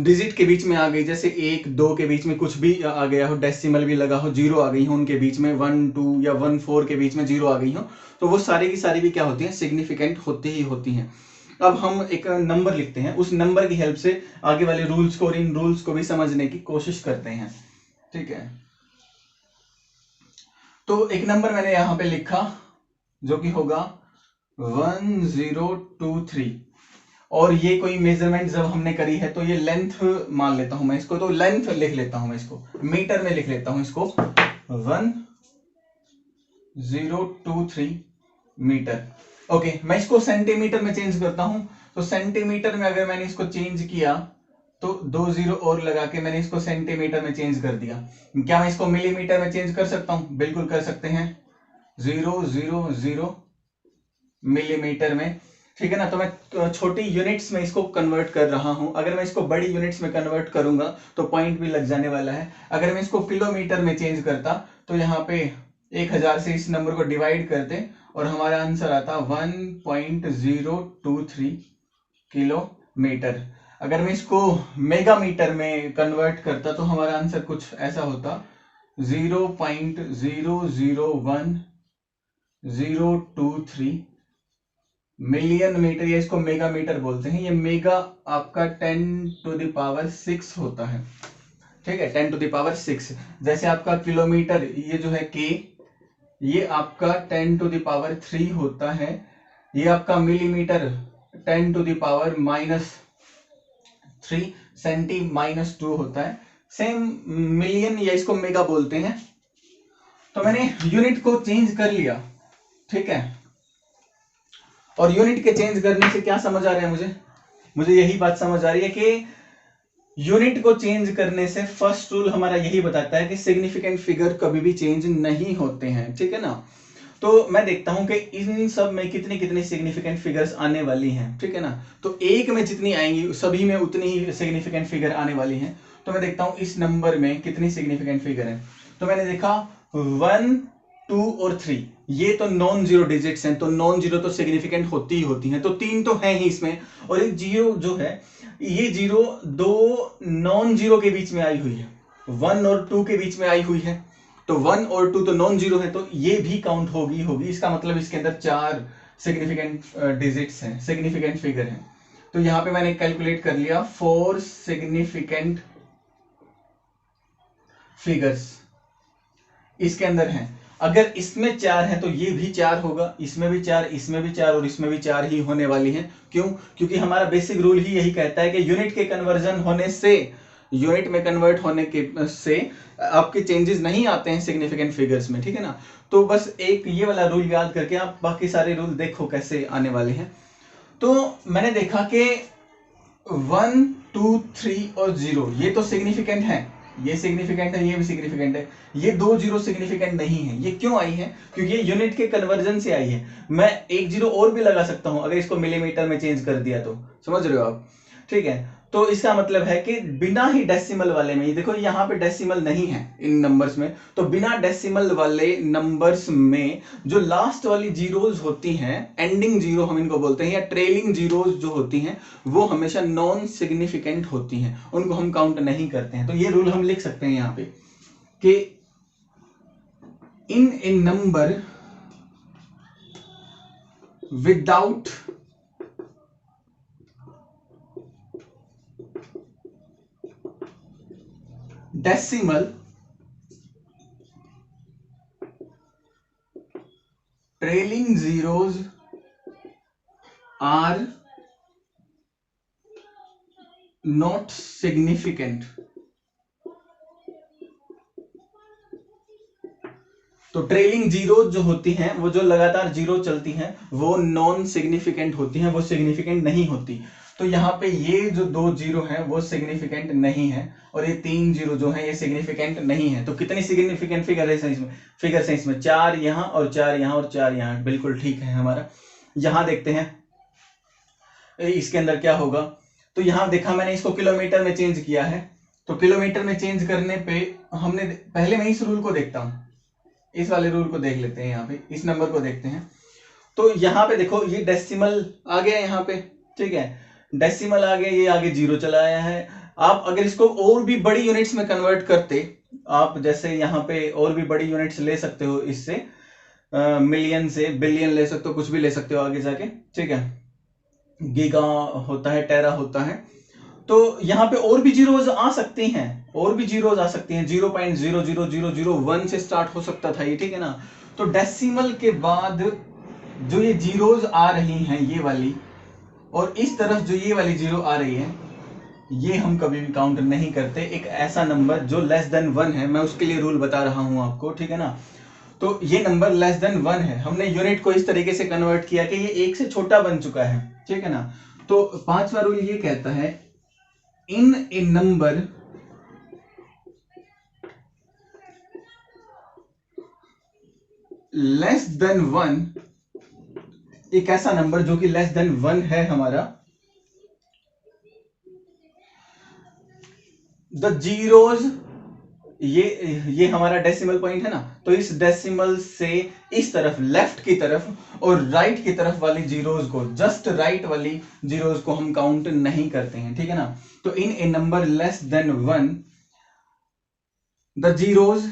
डिजिट के बीच में आ गई, जैसे 1 2 के बीच में कुछ भी आ गया हो, डेसिमल भी लगा हो, जीरो आ गई हो उनके बीच में, 1 2 या 1 4 के बीच में जीरो आ गई हो, तो वो सारी की सारी भी क्या होती हैं, सिग्निफिकेंट होती ही होती हैं। अब हम एक नंबर लिखते हैं, उस नंबर की हेल्प से आगे वाले रूल्स को और इन रूल्स को भी समझने की कोशिश करते हैं, ठीक है। तो एक नंबर मैंने यहां पे लिखा जो कि होगा 1023। और ये कोई मेजरमेंट जब हमने करी है तो ये लेंथ मान लेता हूं मैं इसको, तो लेंथ लिख लेता हूं मैं इसको, मीटर में लिख लेता हूं इसको 1023 मीटर। ओके, मैं इसको सेंटीमीटर में चेंज करता हूं, तो सेंटीमीटर में अगर मैंने इसको चेंज किया तो 2 जीरो और लगा के मैंने इसको सेंटीमीटर में चेंज कर दिया। क्या मैं इसको मिलीमीटर में चेंज कर सकता हूं? बिल्कुल कर सकते हैं, 000 मिलीमीटर में, ठीक है ना। तो मैं छोटी यूनिट्स में इसको कन्वर्ट कर रहा हूं। अगर मैं इसको बड़ी यूनिट्स में कन्वर्ट करूंगा तो पॉइंट भी लग जाने वाला है। अगर मैं इसको किलोमीटर में चेंज करता तो यहाँ पे 1000 से इस नंबर को डिवाइड करते और हमारा आंसर आता 1.023 किलोमीटर। अगर मैं इसको मेगामीटर में कन्वर्ट करता तो हमारा आंसर कुछ ऐसा होता 0.001023 मिलियन मीटर, या इसको मेगा मीटर बोलते हैं। ये मेगा आपका 10⁶ होता है, ठीक है, 10⁶। जैसे आपका किलोमीटर ये जो है के, ये आपका 10⁻³ होता है। ये आपका मिलीमीटर 10⁻⁻3 सेंटी-2 होता है। सेम मिलियन या इसको मेगा बोलते हैं। तो मैंने यूनिट को चेंज कर लिया, ठीक है। और यूनिट के चेंज करने से क्या समझ आ रहा है मुझे यही बात समझ आ रही है कि यूनिट को चेंज करने से फर्स्ट रूल हमारा यही बताता है कि सिग्निफिकेंट फिगर कभी भी चेंज नहीं होते हैं, ठीक है ना। तो मैं देखता हूं कि इन सब में कितनी कितनी सिग्निफिकेंट फिगर्स आने वाली हैं, ठीक है ना। तो एक में जितनी आएंगी सभी में उतनी ही सिग्निफिकेंट फिगर आने वाली हैं। तो मैं देखता हूं इस नंबर में कितनी सिग्निफिकेंट फिगर है। तो मैंने देखा 1, 2 और 3, ये तो नॉन जीरो डिजिट्स हैं, तो नॉन जीरो तो सिग्निफिकेंट होती ही होती हैं। तो 3 तो है ही इसमें, और एक जीरो जो है, ये जीरो दो नॉन जीरो के बीच में आई हुई है, 1 और 2 के बीच में आई हुई है। तो 1 और 2 तो नॉन जीरो है, तो ये भी काउंट होगी। इसका मतलब इसके अंदर 4 सिग्निफिकेंट डिजिट्स हैं, सिग्निफिकेंट फिगर हैं। तो यहां पे मैंने कैलकुलेट कर लिया 4 सिग्निफिकेंट फिगर्स इसके अंदर हैं। अगर इसमें 4 है तो ये भी 4 होगा, इसमें भी 4, इसमें भी 4 और इसमें भी 4 ही होने वाली हैं। क्यों? क्योंकि हमारा बेसिक रूल ही यही कहता है कि यूनिट के कन्वर्जन होने से, यूनिट में कन्वर्ट होने के से आपके चेंजेस नहीं आते हैं सिग्निफिकेंट फिगर्स में, ठीक है ना। तो बस एक ये वाला रूल याद करके आप बाकी सारे रूल देखो कैसे आने वाले हैं। तो मैंने देखा कि 1, 2, 3 और 0 ये तो सिग्निफिकेंट है, ये सिग्निफिकेंट है, ये भी सिग्निफिकेंट है। ये 2 जीरो सिग्निफिकेंट नहीं है। ये क्यों आई है? क्योंकि ये यूनिट के कन्वर्जन से आई है। मैं एक जीरो और भी लगा सकता हूं अगर इसको मिलीमीटर में चेंज कर दिया तो, समझ रहे हो आप, ठीक है। तो इसका मतलब है कि बिना ही डेसिमल वाले में, ये देखो यहाँ पे डेसिमल नहीं है इन नंबर्स में, तो बिना डेसिमल वाले नंबर्स में जो लास्ट वाली जीरोज होती हैं, एंडिंग जीरो हम इनको बोलते हैं, या ट्रेलिंग जीरोज जो होती हैं, वो हमेशा नॉन सिग्निफिकेंट होती हैं, उनको हम काउंट नहीं करते हैं। तो ये रूल हम लिख सकते हैं यहाँ पे कि in a number without decimal trailing zeros are not significant। तो ट्रेलिंग जीरो जो होती हैं, वो जो लगातार जीरो चलती हैं, वो नॉन सिग्निफिकेंट होती हैं, वो सिग्निफिकेंट नहीं होती। तो यहाँ पे ये जो 2 जीरो हैं वो सिग्निफिकेंट नहीं है, और ये 3 जीरो जो है ये सिग्निफिकेंट नहीं है। तो कितनी सिग्निफिकेंट फिगर है इसमें? फिगर है इसमें 4 यहाँ और 4 यहाँ और 4 यहाँ, बिल्कुल ठीक है हमारा। यहां देखते हैं इसके अंदर क्या होगा। तो यहां देखा मैंने इसको किलोमीटर में चेंज किया है। तो किलोमीटर में चेंज करने पे हमने, पहले मैं इस रूल को देखता हूं, इस वाले रूल को देख लेते हैं। यहाँ पे इस नंबर को देखते हैं। तो यहाँ पे देखो ये डेसिमल आ गया यहाँ पे, ठीक है, डेसिमल आ गया, ये आगे जीरो चला आया है। आप अगर इसको और भी बड़ी यूनिट्स में कन्वर्ट करते, आप जैसे यहाँ पे और भी बड़ी यूनिट्स ले सकते हो, इससे मिलियन से बिलियन ले सकते हो, कुछ भी ले सकते हो आगे जाके, ठीक है। गीगा होता है, टेरा होता है। तो यहाँ पे और भी जीरोज आ सकती हैं, और भी जीरोज आ सकती हैं। 0.00001 से स्टार्ट हो सकता था ये, ठीक है ना। तो डेसिमल के बाद जो ये जीरोज आ रही हैं ये वाली, और इस तरफ जो ये वाली जीरो आ रही है, ये हम कभी भी काउंट नहीं करते। एक ऐसा नंबर जो लेस देन 1 है, मैं उसके लिए रूल बता रहा हूं आपको, ठीक है ना। तो ये नंबर लेस देन 1 है, हमने यूनिट को इस तरीके से कन्वर्ट किया कि ये 1 से छोटा बन चुका है, ठीक है ना। तो 5वां रूल ये कहता है इन ए नंबर लेस देन 1, एक ऐसा नंबर जो कि लेस देन 1 है हमारा, द जीरोज, ये हमारा डेसिमल पॉइंट है ना, तो इस डेसिमल से इस तरफ लेफ्ट की तरफ और राइट की तरफ वाली जीरोज को, जस्ट राइट वाली जीरोज को हम काउंट नहीं करते हैं, ठीक है ना। तो in a number less than 1 the zeros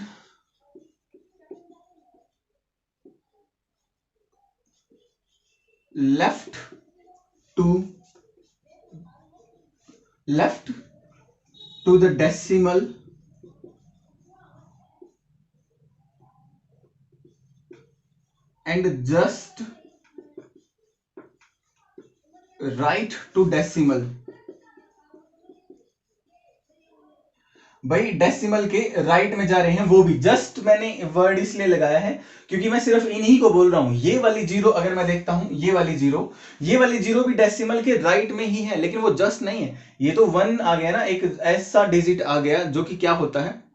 left to the decimal and just right to decimal। भाई डेसिमल के राइट में जा रहे हैं, वो भी जस्ट मैंने वर्ड इसलिए लगाया है क्योंकि मैं सिर्फ इन्हीं को बोल रहा हूं। ये वाली जीरो अगर मैं देखता हूं, ये वाली जीरो भी डेसिमल के राइट में ही है, लेकिन वो जस्ट नहीं है, ये तो 1 आ गया ना, एक ऐसा डिजिट आ गया जो कि क्या होता है,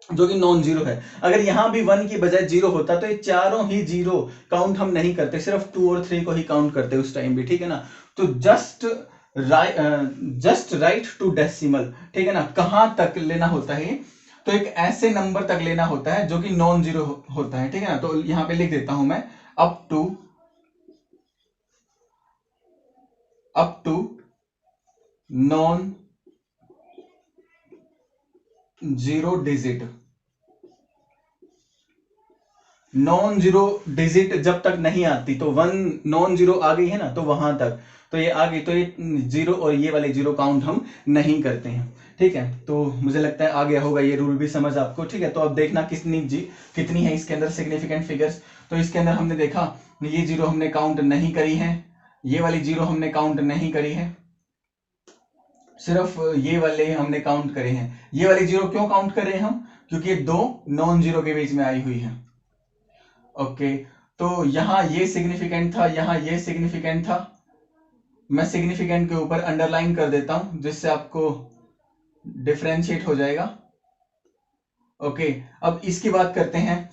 जो कि नॉन जीरो है। अगर यहां भी 1 की बजाय 0 होता तो ये चारों ही जीरो काउंट हम नहीं करते, सिर्फ 2 और 3 को ही काउंट करते उस टाइम भी, ठीक है ना। तो जस्ट राइट टू डेसिमल, ठीक है ना। कहां तक लेना होता है, तो एक ऐसे नंबर तक लेना होता है जो कि नॉन जीरो होता है, ठीक है ना। तो यहां पे लिख देता हूं मैं up to non zero digit. Non zero digit जब तक नहीं आती, तो 1 नॉन जीरो आ गई है ना, तो वहां तक, तो ये आ गई, तो ये जीरो और ये वाले जीरो काउंट हम नहीं करते हैं, ठीक है। तो मुझे लगता है आ गया होगा ये रूल भी समझ आपको, ठीक है। तो अब देखना कितनी है इसके अंदर सिग्निफिकेंट फिगर्स। तो इसके अंदर हमने देखा ये जीरो हमने काउंट नहीं करी है, ये वाली जीरो हमने काउंट नहीं करी है, सिर्फ ये वाले हमने काउंट करे हैं। ये वाली जीरो क्यों काउंट कर रहे हैं हम, क्योंकि ये 2 नॉन जीरो के बीच में आई हुई है, ओके। तो यहां ये सिग्निफिकेंट था, यहां ये सिग्निफिकेंट था, मैं सिग्निफिकेंट के ऊपर अंडरलाइन कर देता हूं जिससे आपको डिफरेंशिएट हो जाएगा, ओके। अब इसकी बात करते हैं।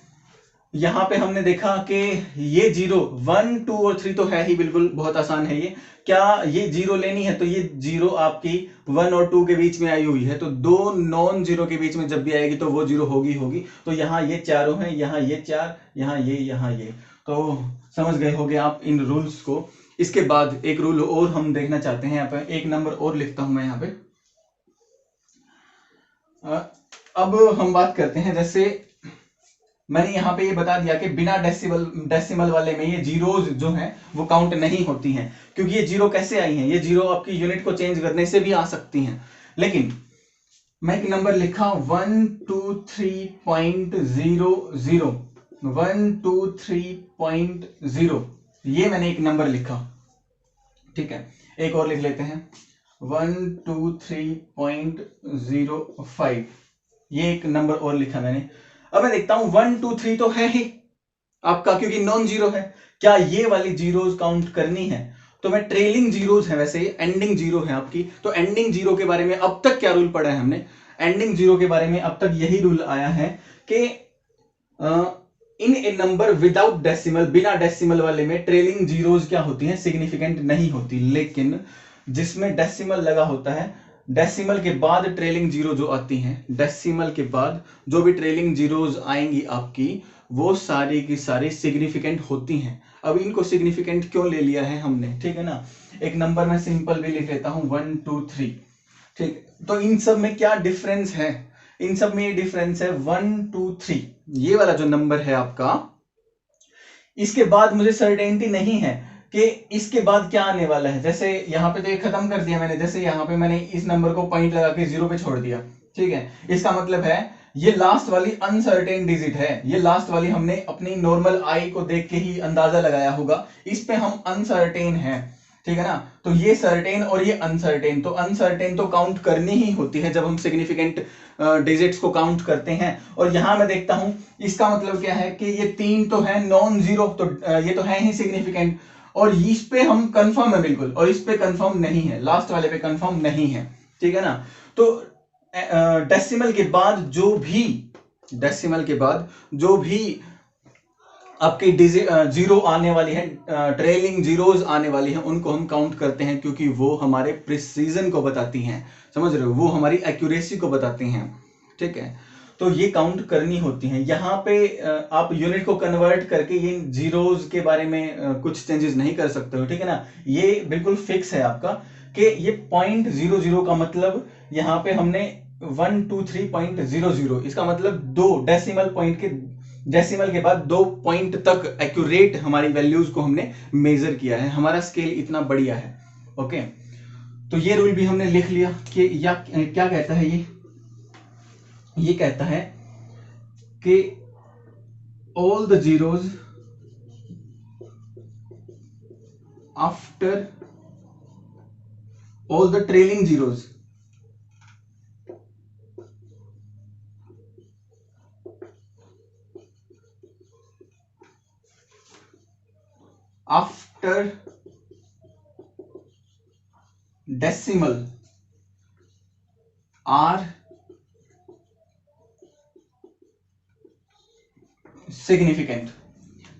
यहां पे हमने देखा कि ये जीरो 1 2 और 3 तो है ही, बिल्कुल बहुत आसान है ये। क्या ये जीरो लेनी है, तो ये जीरो आपकी 1 और 2 के बीच में आई हुई है, तो 2 नॉन जीरो के बीच में जब भी आएगी तो वो जीरो होगी। तो यहाँ ये चारों हैं, यहाँ ये 4, यहाँ ये, तो समझ गए होगे आप इन रूल्स को। इसके बाद एक रूल और हम देखना चाहते हैं, यहाँ पे एक नंबर और लिखता हूं मैं यहाँ पे। अब हम बात करते हैं, जैसे मैंने यहां पे ये बता दिया कि बिना डेसिमल वाले में ये जीरोज जो हैं वो काउंट नहीं होती हैं, क्योंकि ये जीरो कैसे आई हैं, ये जीरो आपकी यूनिट को चेंज करने से भी आ सकती हैं। लेकिन मैं एक नंबर लिखा 123.00, 123.0, ये मैंने एक नंबर लिखा, ठीक है। एक और लिख लेते हैं 123.05, ये एक नंबर और लिखा मैंने। अब मैं देखता हूं 1 2 3 तो है ही आपका, क्योंकि नॉन जीरो है। क्या ये वाली जीरोज काउंट करनी है, तो मैं ट्रेलिंग जीरोज है, वैसे एंडिंग जीरो है आपकी। तो एंडिंग जीरो के बारे में अब तक क्या रूल पढ़ा है हमने, एंडिंग जीरो के बारे में अब तक यही रूल आया है कि in a number without decimal, बिना डेसिमल वाले में ट्रेलिंग जीरोज क्या होती हैं, सिग्निफिकेंट नहीं होती। लेकिन जिसमें डेसिमल लगा होता है, डेसिमल के बाद ट्रेलिंग जीरो जो आती हैं, डेसिमल के बाद जो भी ट्रेलिंग जीरोज आएंगी आपकी, वो सारी की सारी सिग्निफिकेंट होती हैं। अब इनको सिग्निफिकेंट क्यों ले लिया है हमने, ठीक है ना। एक नंबर में सिंपल भी लिख लेता हूं 1 2 3, ठीक। तो इन सब में क्या डिफरेंस है, इन सब में ये डिफरेंस है 1 2 3, ये वाला जो नंबर है आपका, इसके बाद मुझे सर्टेनिटी नहीं है कि इसके बाद क्या आने वाला है। जैसे यहाँ पे तो ये खत्म कर दिया मैंने, जैसे यहाँ पे मैंने इस नंबर को पॉइंट लगा के 0 पे छोड़ दिया, ठीक है। इसका मतलब है ये लास्ट वाली अनसर्टेन डिजिट है, ये लास्ट वाली हमने अपनी नॉर्मल आई को देख के ही अंदाजा लगाया होगा, इस पे हम अनसर्टेन है, ठीक है ना। तो ये सर्टेन और ये अनसर्टेन, तो अनसर्टेन तो काउंट करनी ही होती है जब हम सिग्निफिकेंट डिजिट्स को काउंट करते हैं। और यहां मैं देखता हूं इसका मतलब क्या है कि ये 3 तो है नॉन जीरो, तो ये तो है ही सिग्निफिकेंट, और इस पे हम कंफर्म है बिल्कुल, और इस पे कंफर्म नहीं है, लास्ट वाले पे कंफर्म नहीं है, ठीक है ना। तो डेसिमल के बाद जो भी आपकी जीरो आने वाली है, ट्रेलिंग जीरोज आने वाली हैं, उनको हम काउंट करते हैं, क्योंकि वो हमारे प्रिसीजन को बताती हैं, समझ रहे हो, वो हमारी एक्यूरेसी को बताती हैं, ठीक है। तो ये काउंट करनी होती हैं। यहाँ पे आप यूनिट को कन्वर्ट करके ये जीरोज के बारे में कुछ चेंजेस नहीं कर सकते हो, ठीक है ना। ये बिल्कुल फिक्स है आपका कि ये 0.00 का मतलब यहाँ पे हमने 123.00, इसका मतलब 2 डेसिमल के बाद 2 पॉइंट तक एक्यूरेट हमारी वैल्यूज को हमने मेजर किया है, हमारा स्केल इतना बढ़िया है। ओके, तो ये रूल भी हमने लिख लिया कि या क्या कहता है ये कहता है कि all the zeros after all the trailing zeros after decimal are significant,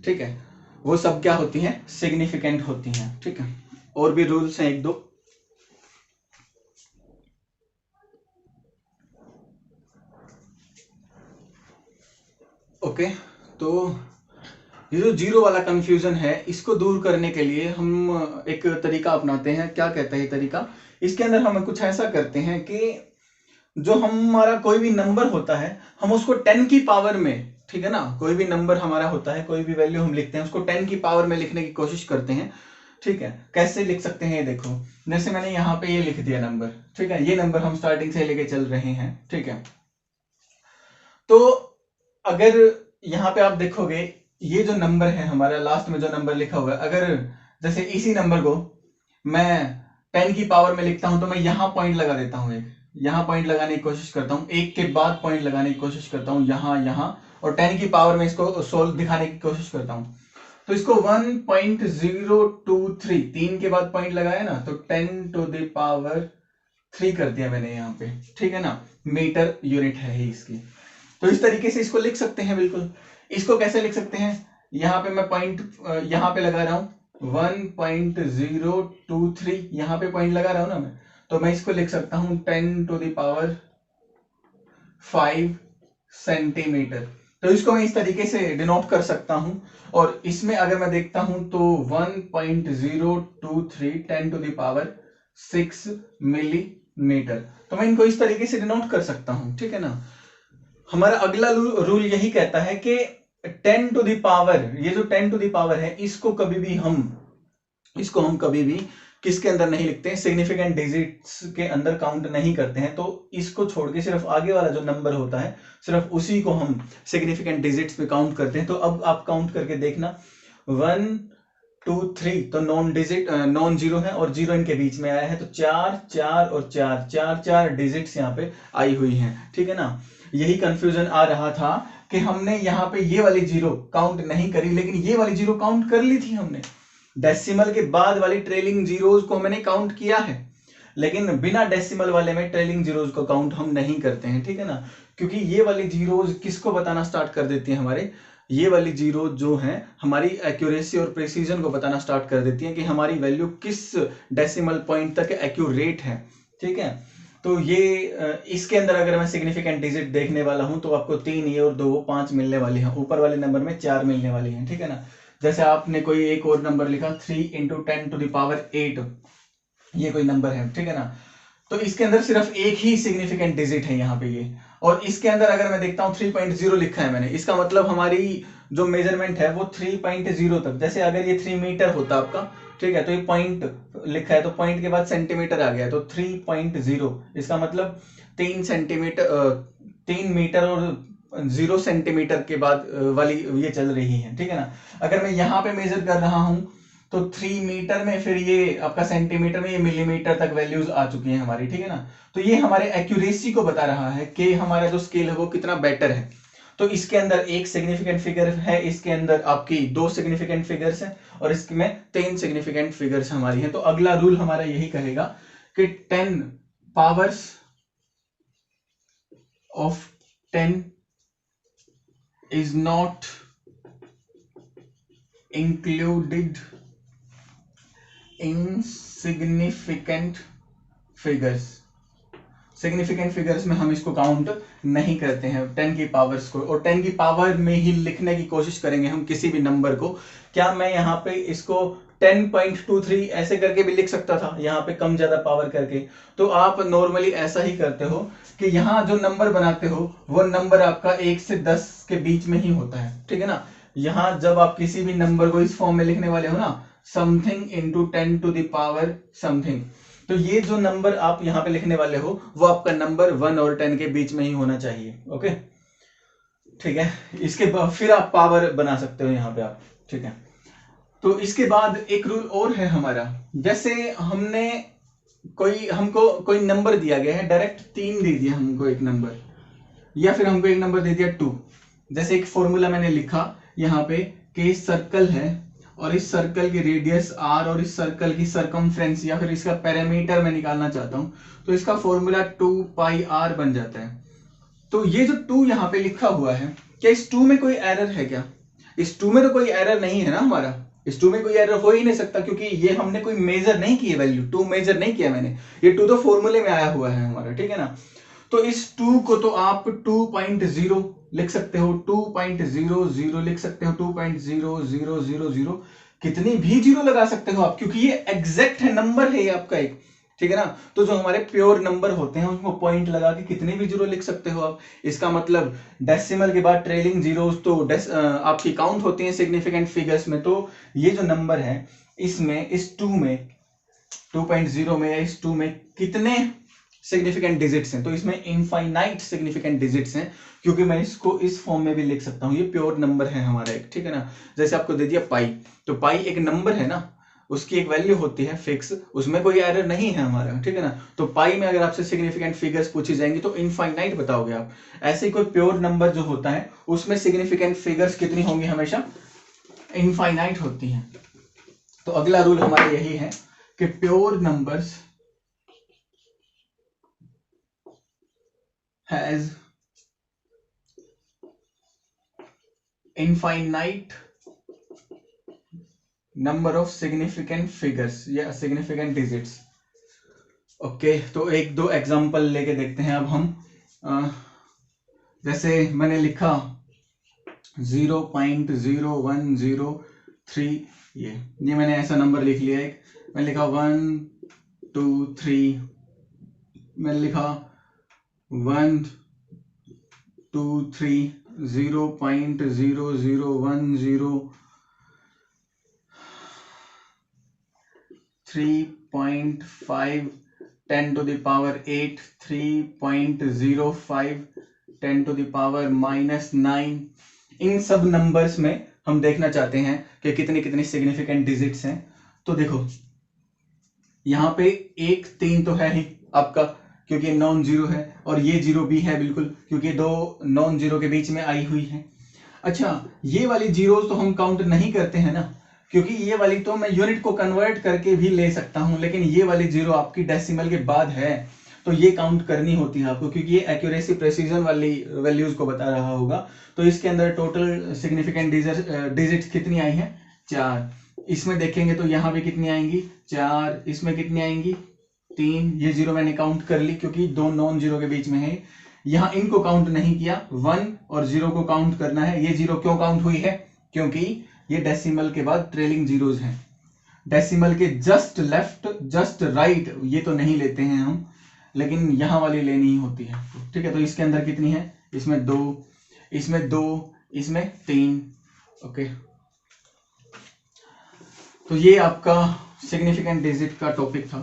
ठीक है। वो सब क्या होती हैं, सिग्निफिकेंट होती हैं, ठीक है। और भी रूल्स हैं 1-2। ओके, तो ये जो जीरो वाला कंफ्यूजन है, इसको दूर करने के लिए हम एक तरीका अपनाते हैं। क्या कहता है ये तरीका, इसके अंदर हम कुछ ऐसा करते हैं कि जो हमारा कोई भी नंबर होता है, हम उसको 10 की पावर में, ठीक है ना, कोई भी नंबर हमारा होता है, कोई भी वैल्यू हम लिखते हैं, उसको 10 की पावर में लिखने की कोशिश करते हैं, ठीक है। कैसे लिख सकते हैं ये देखो, जैसे मैंने यहाँ पे ये लिख दिया नंबर, ठीक है, ये नंबर हम स्टार्टिंग से लेके चल रहे हैं, ठीक है। तो अगर यहाँ पे आप देखोगे, ये जो नंबर है हमारा, लास्ट में जो नंबर लिखा हुआ है, अगर जैसे इसी नंबर को मैं 10 की पावर में लिखता हूं, तो मैं यहां पॉइंट लगा देता हूं, एक यहां पॉइंट लगाने की कोशिश करता हूं, एक के बाद पॉइंट लगाने की कोशिश करता हूं, यहां, और 10 की पावर में इसको सोल्व दिखाने की कोशिश करता हूं। तो इसको 1.023, 3 के बाद पॉइंट लगाया ना, तो 10 टू द पावर 3 कर दिया मैंने यहाँ पे, ठीक है ना, मीटर यूनिट है इसकी। तो इस तरीके से इसको लिख सकते हैं बिल्कुल। इसको कैसे लिख सकते हैं, यहाँ पे मैं पॉइंट यहाँ पे लगा रहा हूं 1.023, यहाँ पे पॉइंट लगा रहा हूं ना मैं, तो मैं इसको लिख सकता हूं 10 टू द पावर 5 सेंटीमीटर। तो इसको मैं इस तरीके से डिनोट कर सकता हूं। और इसमें अगर मैं देखता हूं तो 1.023 10 टू द पावर 6 मिलीमीटर, तो मैं इनको इस तरीके से डिनोट कर सकता हूं, ठीक है ना। हमारा अगला रूल यही कहता है कि 10 टू द पावर, ये जो 10 टू द पावर है, इसको हम कभी भी किसके अंदर नहीं लिखते हैं, सिग्निफिकेंट डिजिट्स के अंदर काउंट नहीं करते हैं। तो इसको छोड़ के सिर्फ आगे वाला जो नंबर होता है, सिर्फ उसी को हम सिग्निफिकेंट डिजिट्स पे काउंट करते हैं। तो अब आप काउंट करके देखना, 1 2 3 तो नॉन जीरो है, और जीरो इनके बीच में आया है, तो 4 4 और 4 डिजिट्स यहाँ पे आई हुई हैं, ठीक है ना। यही कंफ्यूजन आ रहा था कि हमने यहाँ पे ये वाली जीरो काउंट नहीं करी, लेकिन ये वाली जीरो काउंट कर ली थी हमने। डेसिमल के बाद वाली ट्रेलिंग जीरोज को मैंने काउंट किया है, लेकिन बिना डेसिमल वाले में ट्रेलिंग जीरोज को काउंट हम नहीं करते हैं, ठीक है ना। क्योंकि ये वाली जीरोज किसको बताना स्टार्ट कर देती है, हमारे ये वाली जीरो जो है हमारी एक्यूरेसी और प्रिसीजन को बताना स्टार्ट कर देती है कि हमारी वैल्यू किस डेसिमल पॉइंट तक एक्यूरेट है, ठीक है। तो ये इसके अंदर अगर मैं सिग्निफिकेंट डिजिट देखने वाला हूं, तो आपको 3 ये और 2 5 मिलने वाली हैं, ऊपर वाले नंबर में 4 मिलने वाली हैं, ठीक है ना। जैसे आपने कोई एक और नंबर लिखा 3 × 10 टू द पावर 8, ये कोई नंबर है, ठीक है ना। तो इसके अंदर सिर्फ एक ही सिग्निफिकेंट डिजिट है यहाँ पे ये, और इसके अंदर अगर मैं देखता हूँ 3.0 लिखा है मैंने, इसका मतलब हमारी जो मेजरमेंट है वो 3.0 तक, जैसे अगर ये 3 मीटर होता आपका, ठीक है, तो ये पॉइंट लिखा है, तो पॉइंट के बाद सेंटीमीटर आ गया, तो 3.0, इसका मतलब 3 सेंटीमीटर 3 मीटर और 0 सेंटीमीटर के बाद वाली ये चल रही है, ठीक है ना। अगर मैं यहाँ पे मेजर कर रहा हूं तो 3 मीटर में, फिर ये आपका सेंटीमीटर में, ये मिलीमीटर तक वैल्यूज आ चुकी हैं हमारी, ठीक है ना। तो ये हमारे एक्यूरेसी को बता रहा है कि हमारा जो स्केल है वो कितना बेटर है। तो इसके अंदर एक सिग्निफिकेंट फिगर है, इसके अंदर आपकी 2 सिग्निफिकेंट फिगर्स हैं, और इसमें 3 सिग्निफिकेंट फिगर्स हमारी हैं। तो अगला रूल हमारा यही कहेगा कि 10 powers of 10 is not included in significant figures। Significant figures में हम इसको काउंट नहीं करते हैं 10 की पावर्स को, और 10 की पावर में ही लिखने की कोशिश करेंगे हम किसी भी नंबर को। क्या मैं यहाँ पे इसको 10.23 ऐसे करके भी लिख सकता था, यहाँ पे कम ज्यादा पावर करके? तो आप नॉर्मली ऐसा ही करते हो कि यहाँ जो नंबर बनाते हो वो नंबर आपका 1 से 10 के बीच में ही होता है, ठीक है ना। यहाँ जब आप किसी भी नंबर को इस फॉर्म में लिखने वाले हो ना, something into 10 to the power something, तो ये जो नंबर आप यहाँ पे लिखने वाले हो वो आपका नंबर 1 और 10 के बीच में ही होना चाहिए। ओके, ठीक है। इसके बाद फिर आप पावर बना सकते हो यहाँ पे आप, ठीक है। तो इसके बाद एक रूल और है हमारा, जैसे हमको कोई नंबर दिया गया है, डायरेक्ट 3 दे दिया हमको एक नंबर, या फिर हमको एक नंबर दे दिया 2। जैसे एक फॉर्मूला मैंने लिखा यहाँ पे कि सर्कल है और इस सर्कल की रेडियस r और इस सर्कल की सरकमफ्रेंस या फिर इसका पैरामीटर मैं निकालना चाहता हूं, तो इसका फॉर्मूला 2πr बन जाता है। तो ये जो 2 यहाँ पे लिखा हुआ है, क्या इस 2 में कोई एरर है क्या? इस 2 में तो कोई एरर नहीं है ना हमारा, इस 2 में कोई एरर हो ही नहीं सकता, क्योंकि ये हमने कोई मेजर नहीं की है वैल्यू, 2 मेजर नहीं किया मैंने, ये 2 तो फॉर्मूले में आया हुआ है हमारा, ठीक है ना। तो इस 2 को तो आप 2.0 लिख सकते हो, 2.00 लिख सकते हो, 2.0000, कितनी भी जीरो लगा सकते हो आप, क्योंकि ये एग्जैक्ट है, नंबर है ये आपका एक, ठीक है ना। तो जो हमारे प्योर नंबर होते हैं उनको पॉइंट लगा के कितने भी जीरो लिख सकते हो आप। इसका मतलब डेसिमल के बाद ट्रेलिंग जीरोस तो आपकी काउंट होती हैं सिग्निफिकेंट फिगर्स में। तो ये जो नंबर है इसमें, इस 2 में, 2.0 में या इस 2 में कितने सिग्निफिकेंट डिजिट्स हैं? तो इसमें इनफाइनाइट सिग्निफिकेंट डिजिट्स हैं, क्योंकि मैं इसको इस फॉर्म में भी लिख सकता हूं, ये प्योर नंबर है हमारा एक, ठीक है ना। जैसे आपको दे दिया पाई, तो पाई एक नंबर है ना, उसकी एक वैल्यू होती है फिक्स, उसमें कोई एरर नहीं है हमारा, ठीक है ना। तो पाई में अगर आपसे सिग्निफिकेंट फिगर्स पूछी जाएंगी तो इनफाइनाइट बताओगे आप। ऐसे ही कोई प्योर नंबर जो होता है उसमें सिग्निफिकेंट फिगर्स कितनी होंगी? हमेशा इनफाइनाइट होती हैं। तो अगला रूल हमारा यही है कि pure numbers has infinite number of significant figures या significant digits। ओके, तो एक दो एग्जांपल लेके देखते हैं अब हम। जैसे मैंने लिखा 0.0103, ये मैंने ऐसा नंबर लिख लिया एक, मैंने लिखा 1 2 3, मैंने लिखा 1 2 3, 0.0010, 3.5 10 to the power 8, 3.05 10 to the power -9। इन सब नंबर्स में हम देखना चाहते हैं कि कितनी कितनी सिग्निफिकेंट डिजिट्स हैं। तो देखो यहाँ पे 1 3 तो है ही आपका, क्योंकि नॉन जीरो है, और ये जीरो भी है बिल्कुल, क्योंकि 2 नॉन जीरो के बीच में आई हुई है। अच्छा, ये वाली जीरोस तो हम काउंट नहीं करते हैं ना, क्योंकि ये वाली तो मैं यूनिट को कन्वर्ट करके भी ले सकता हूं, लेकिन ये वाली जीरो आपकी डेसिमल के बाद है, तो ये काउंट करनी होती है आपको, क्योंकि ये एक्यूरेसी प्रेसिजन वाली वैल्यूज को बता रहा होगा। तो इसके अंदर टोटल सिग्निफिकेंट डिजिट्स कितनी आई है? 4। इसमें देखेंगे तो यहाँ पे कितनी आएंगी? 4। इसमें कितनी आएंगी? 3। ये जीरो मैंने काउंट कर ली क्योंकि 2 नॉन जीरो के बीच में है। यहाँ इनको काउंट नहीं किया, 1 और 0 को काउंट करना है। ये जीरो क्यों काउंट हुई है? क्योंकि ये डेसिमल के बाद ट्रेलिंग जीरोज हैं, डेसिमल के जस्ट लेफ्ट जस्ट राइट ये तो नहीं लेते हैं हम, लेकिन यहाँ वाली लेनी ही होती है, ठीक है। तो इसके अंदर कितनी है? इसमें 2, इसमें 2, इसमें 3। ओके, तो ये आपका सिग्निफिकेंट डिजिट का टॉपिक था।